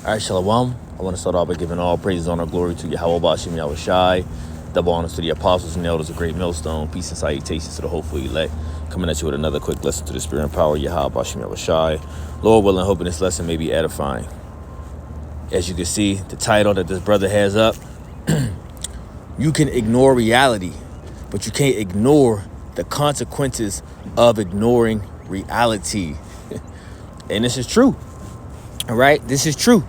All right, Shalom. I want to start off by giving all praises, honor, glory to Yahweh Bashim Yahweh Shai. Double honors to the apostles and elders of Great Millstone. Peace and salutations to the hopeful elect. Coming at you with another quick lesson to the spirit and power of Yahweh Bashim Yahweh Shai. Lord willing, hoping this lesson may be edifying. As you can see, the title that this brother has up, you can ignore reality, but you can't ignore the consequences of ignoring reality. And this is true. All right, this is true.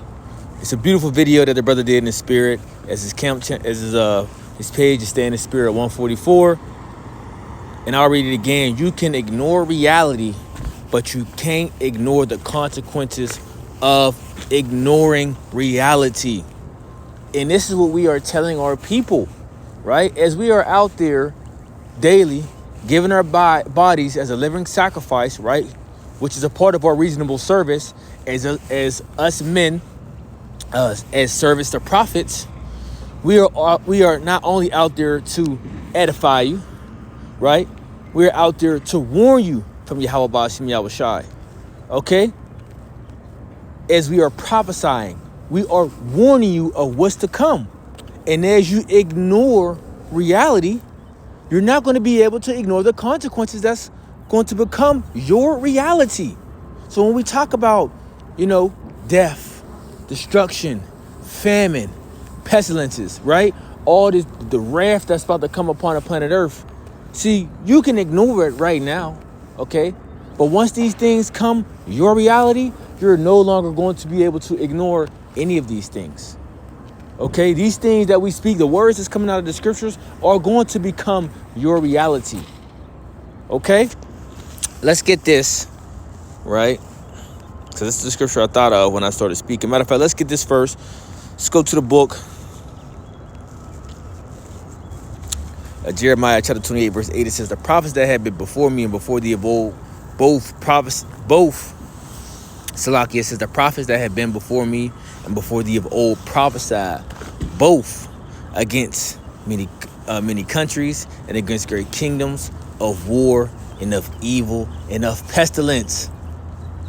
It's a beautiful video that the brother did in the spirit, as his his page is staying in spirit 144. And I'll read it again. You can ignore reality, but you can't ignore the consequences of ignoring reality. And this is what we are telling our people, right? As we are out there daily, giving our bodies as a living sacrifice, right? Which is a part of our reasonable service as us men, as service to prophets. We are not only out there to edify you, right? We're out there to warn you from Yahweh Bashim Yahweh Shai. Okay? As we are prophesying, we are warning you of what's to come. And as you ignore reality, you're not going to be able to ignore the consequences that's going to become your reality. So when we talk about, death, destruction, famine, pestilences, right? All this, the wrath that's about to come upon the planet Earth. See, you can ignore it right now, okay? But once these things come your reality, you're no longer going to be able to ignore any of these things. Okay? These things that we speak, the words that's coming out of the scriptures are going to become your reality. Okay? Let's get this, right? So this is the scripture I thought of when I started speaking. Matter of fact, let's get this first. Let's go to the book of Jeremiah chapter 28, verse 8. It says, the prophets that had been before me and before thee of old, Salakia says, the prophets that had been before me and before thee of old prophesied both against many countries and against great kingdoms, of war and of evil and of pestilence.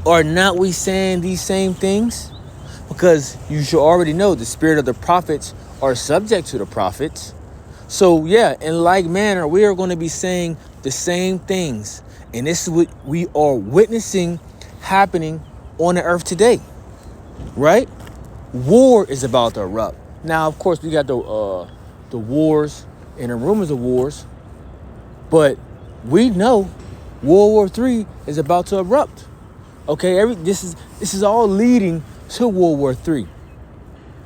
Are not we saying these same things? Because you should already know the spirit of the prophets are subject to the prophets. So yeah, in like manner, we are going to be saying the same things. And this is what we are witnessing happening on the earth today, right? War is about to erupt. Now, of course, we got the wars and the rumors of wars, but we know World War III is about to erupt. Okay, this is all leading to World War III.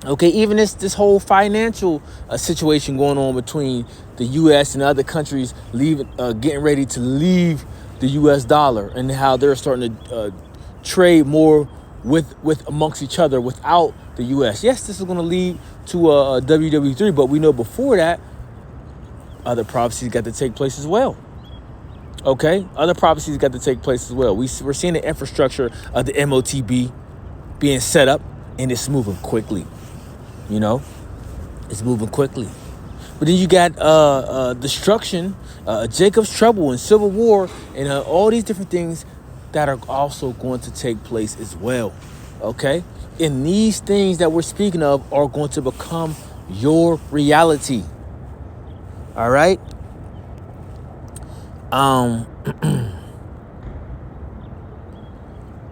Okay, even this whole financial situation going on between the U.S. and other countries getting ready to leave the U.S. dollar, and how they're starting to trade more with amongst each other without the U.S. Yes, this is going to lead to WW3, but we know before that other prophecies got to take place as well. Okay, other prophecies got to take place as well. We're seeing the infrastructure of the MOTB being set up, and it's moving quickly. It's moving quickly. But then you got destruction, Jacob's trouble, and civil war, and all these different things that are also going to take place as well. Okay, and these things that we're speaking of are going to become your reality. All right.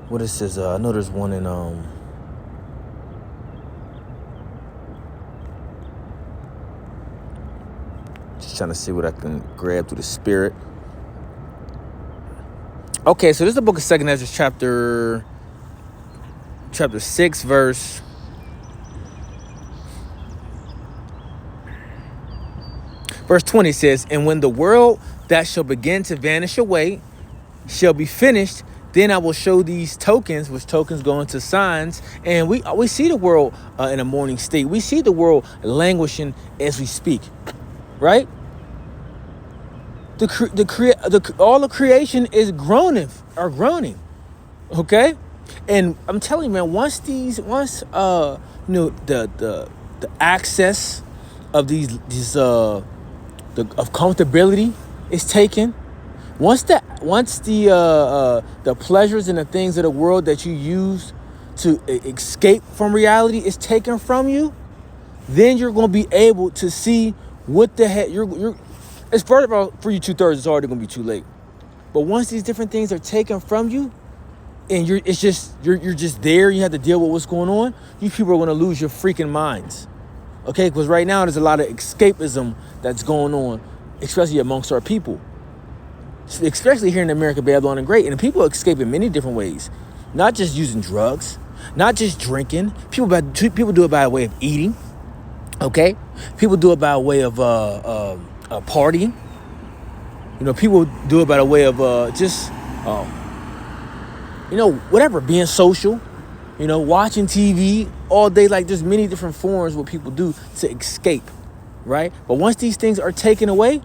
What it says, I know there's one in just trying to see what I can grab through the spirit. Okay, so this is the book of 2nd Ezra chapter 6, verse 20 says, and when the world that shall begin to vanish away shall be finished, then I will show these tokens, which tokens go into signs. And we see the world in a mourning state. We see the world languishing as we speak, right? All the creation is groaning, okay? And I'm telling you, man, once the access of of comfortability is taken, once the pleasures and the things of the world that you use to escape from reality is taken from you, then you're going to be able to see what the heck you're. It's first of all, for you 2/3, it's already going to be too late. But once these different things are taken from you, and you're just there, you have to deal with what's going on. You people are going to lose your freaking minds, okay? Because right now there's a lot of escapism that's going on, especially amongst our people, especially here in America, Babylon and Great. And people escape in many different ways, not just using drugs, not just drinking. People do it by way of eating, okay? People do it by way of partying. You know, people do it by the way of whatever, being social, watching TV all day. Like, there's many different forms what people do to escape, right? But once these things are taken away,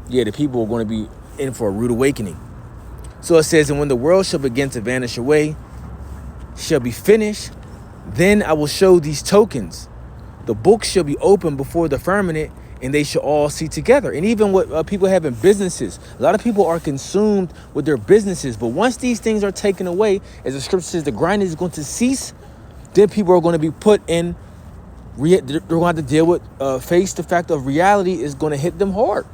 the people are going to be in for a rude awakening. So it says, and when the world shall begin to vanish away, shall be finished, then I will show these tokens. The book shall be opened before the firmament, and they shall all see together. And even what people have in businesses, a lot of people are consumed with their businesses. But once these things are taken away, as the scripture says, the grind is going to cease. Then people are going to be put in. They're going to have to deal with face the fact of reality is going to hit them hard.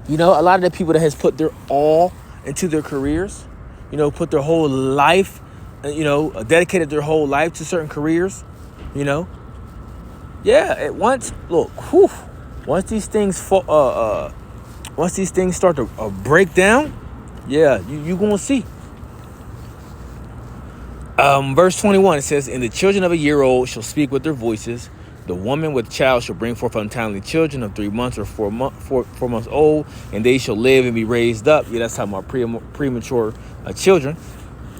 A lot of the people that has put their all into their careers, put their whole life, dedicated their whole life to certain careers, once these things start to break down, you gonna see. Verse 21, it says, and the children of a year old shall speak with their voices. The woman with child shall bring forth untimely children of 3 months or 4 months old, and they shall live and be raised up. That's talking about premature children.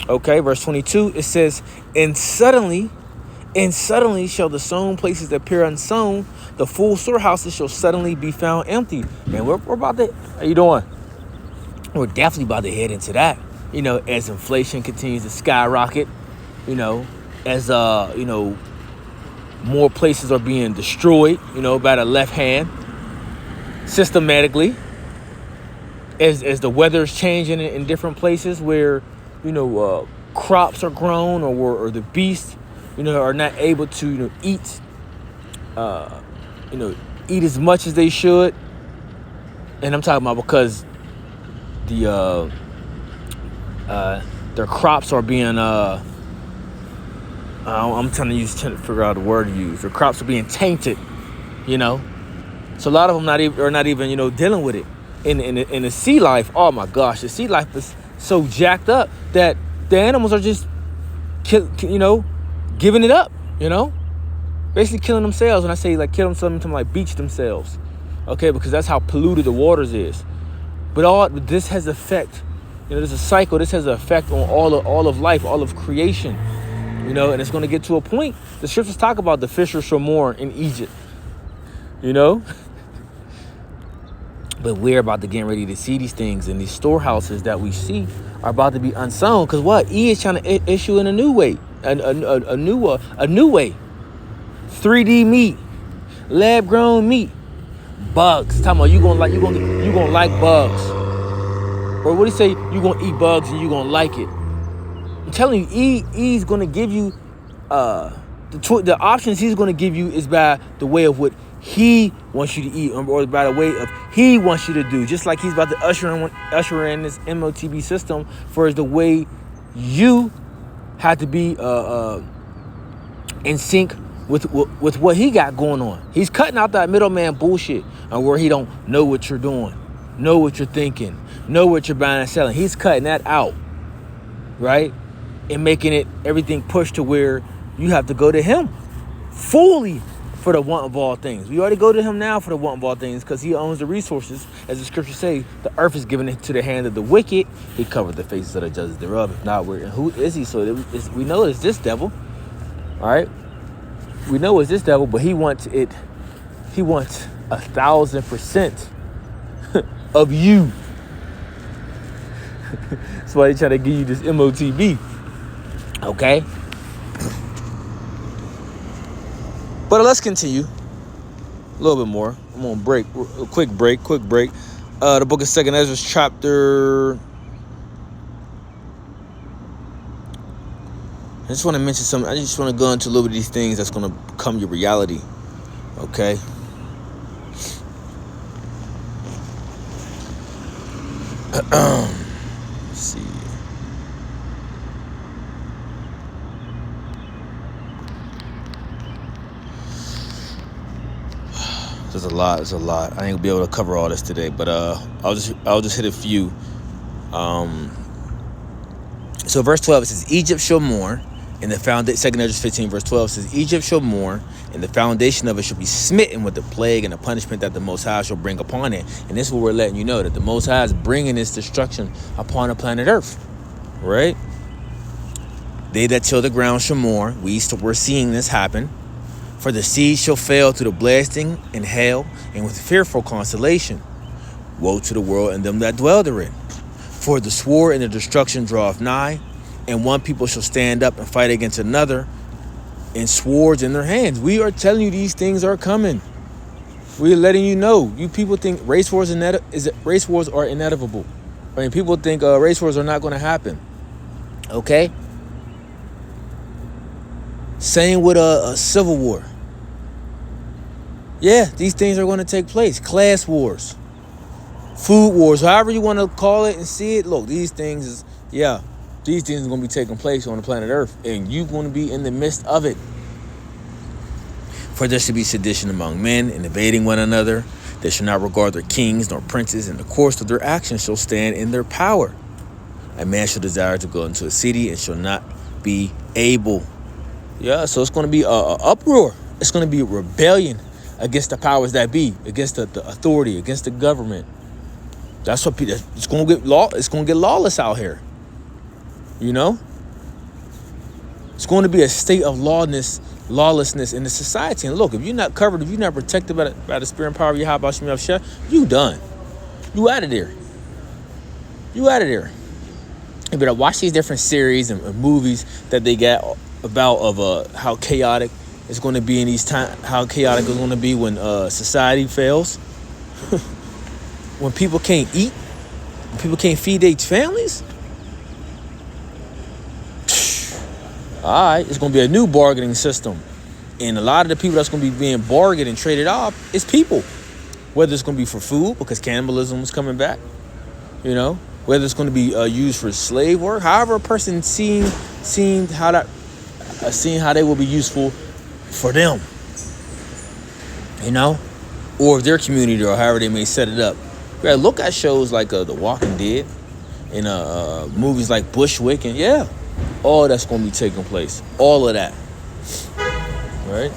Okay, verse 22, it says, and suddenly shall the sown places appear unsown. The full storehouses shall suddenly be found empty. And we're about to, how you doing? We're definitely about to head into that, as inflation continues to skyrocket, as, more places are being destroyed, by the left hand, systematically, as the weather is changing in different places where, crops are grown or the beasts, are not able to, eat as much as they should. And I'm talking about because their crops are being, I'm trying to figure out the word to use. Their crops are being tainted, So a lot of them are not even, dealing with it. In the sea life, oh my gosh, the sea life is so jacked up that the animals are just, giving it up, basically killing themselves. When I say kill themselves, I'm like beach themselves, okay, because that's how polluted the waters is. But this has effect, there's a cycle. This has an effect on all of life, all of creation, and it's going to get to a point. The scriptures talk about the fisher shall mourn in Egypt, But we're about to get ready to see these things, and these storehouses that we see are about to be unsown. Because what? E is trying to issue in a new way. A new way. 3D meat, lab grown meat, bugs. Talking about you gonna like bugs, or what do you say? You gonna eat bugs and you gonna like it. I'm telling you, E's gonna give you the options he's gonna give you is by the way of what he wants you to eat, or by the way of he wants you to do. Just like he's about to usher in this MOTB system for the way you had to be in sync with what he got going on. He's cutting out that middleman bullshit and where he don't know what you're doing, know what you're thinking, know what you're buying and selling. He's cutting that out, right? And making it everything pushed to where you have to go to him fully for the want of all things. We already go to him now for the want of all things because he owns the resources. As the scriptures say, the earth is given into the hand of the wicked. He covered the faces of the judges thereof. If not, who is he? So we know it's this devil. All right? We know it's this devil, but he wants it. He wants 1,000% of you. That's why they try to give you this MOTB. Okay? But let's continue a little bit more. I'm gonna break. Quick break. The book of 2nd Ezra, chapter. just want to mention something. I just want to go into a little bit of these things that's going to become your reality. Okay? Let's see. There's a lot. I ain't gonna be able to cover all this today, but I'll just hit a few. So verse 12, it says, Egypt shall mourn, and the foundation. 2 Ezra 15 verse 12 says, Egypt shall mourn, and the foundation of it shall be smitten with the plague and the punishment that the Most High shall bring upon it. And this is what we're letting you know, that the Most High is bringing this destruction upon the planet Earth, right? They that till the ground shall mourn. We're seeing this happen. For the seed shall fail through the blasting and hail, and with fearful consolation. Woe to the world and them that dwell therein. For the sword and the destruction draweth nigh, and one people shall stand up and fight against another, and swords in their hands. We are telling you these things are coming. We're letting you know. You people think race wars are inevitable. I mean, people think race wars are not going to happen. Okay? Same with a civil war. Yeah, these things are going to take place. Class wars. Food wars, however you want to call it and see it. Look, these things are going to be taking place on the planet Earth, and you're going to be in the midst of it. For there should be sedition among men, and invading one another. They shall not regard their kings nor princes, and the course of their actions shall stand in their power. A man shall desire to go into a city and shall not be able. Yeah, so it's going to be a uproar. It's going to be a rebellion against the powers that be, against the authority, against the government. That's what people. It's going to get It's going to get lawless out here. You know, it's going to be a state of lawlessness in the society. And look, if you're not covered, if you're not protected by the spirit and power of Yahweh Shem Yahushua, you done. You out of there. You out of there. You better watch these different series and movies that they got about of how chaotic it's going to be in these times. How chaotic it's going to be when society fails. When people can't eat, when people can't feed their families. All right, it's going to be a new bargaining system. And a lot of the people that's going to be being bargained and traded off is people. Whether it's going to be for food, because cannibalism is coming back. You know, whether it's going to be used for slave work. However, a person seeing how they will be useful for them. You know, or their community, or however they may set it up. You gotta look at shows like The Walking Dead, and movies like Bushwick, and all that's going to be taking place. All of that. Right?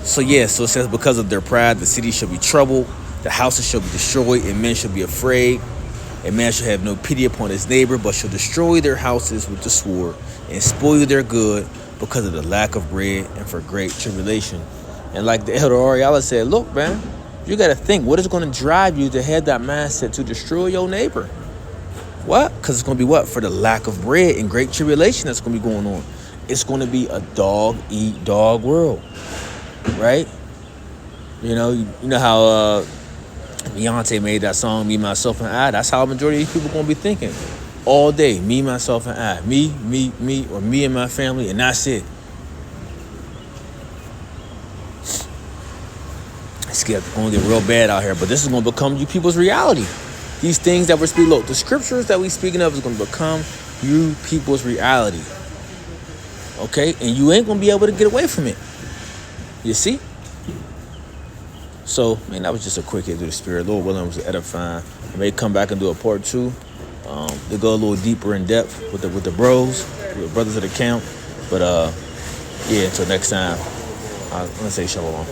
So it says, because of their pride, the city shall be troubled, the houses shall be destroyed, and men shall be afraid. A man shall have no pity upon his neighbor, but shall destroy their houses with the sword, and spoil their good, because of the lack of bread and for great tribulation. And like the Elder Ariella said, look, man, you got to think, what is going to drive you to have that mindset to destroy your neighbor? What? Because it's going to be what? For the lack of bread and great tribulation that's going to be going on. It's going to be a dog-eat-dog world, right? You know how Beyonce made that song, Me, Myself, and I? That's how a majority of these people are going to be thinking. All day, me, myself, and I. Me, or me and my family, and that's it. It's going to get real bad out here, but this is going to become you people's reality. These things that we're speaking, look, the scriptures that we're speaking of is going to become you people's reality. Okay? And you ain't going to be able to get away from it. You see? So, man, that was just a quick hit through the spirit. Lord willing, was edifying. I may come back and do a part 2. To go a little deeper in depth with the bros, with the brothers of the camp. But until next time, I'm gonna say shalom.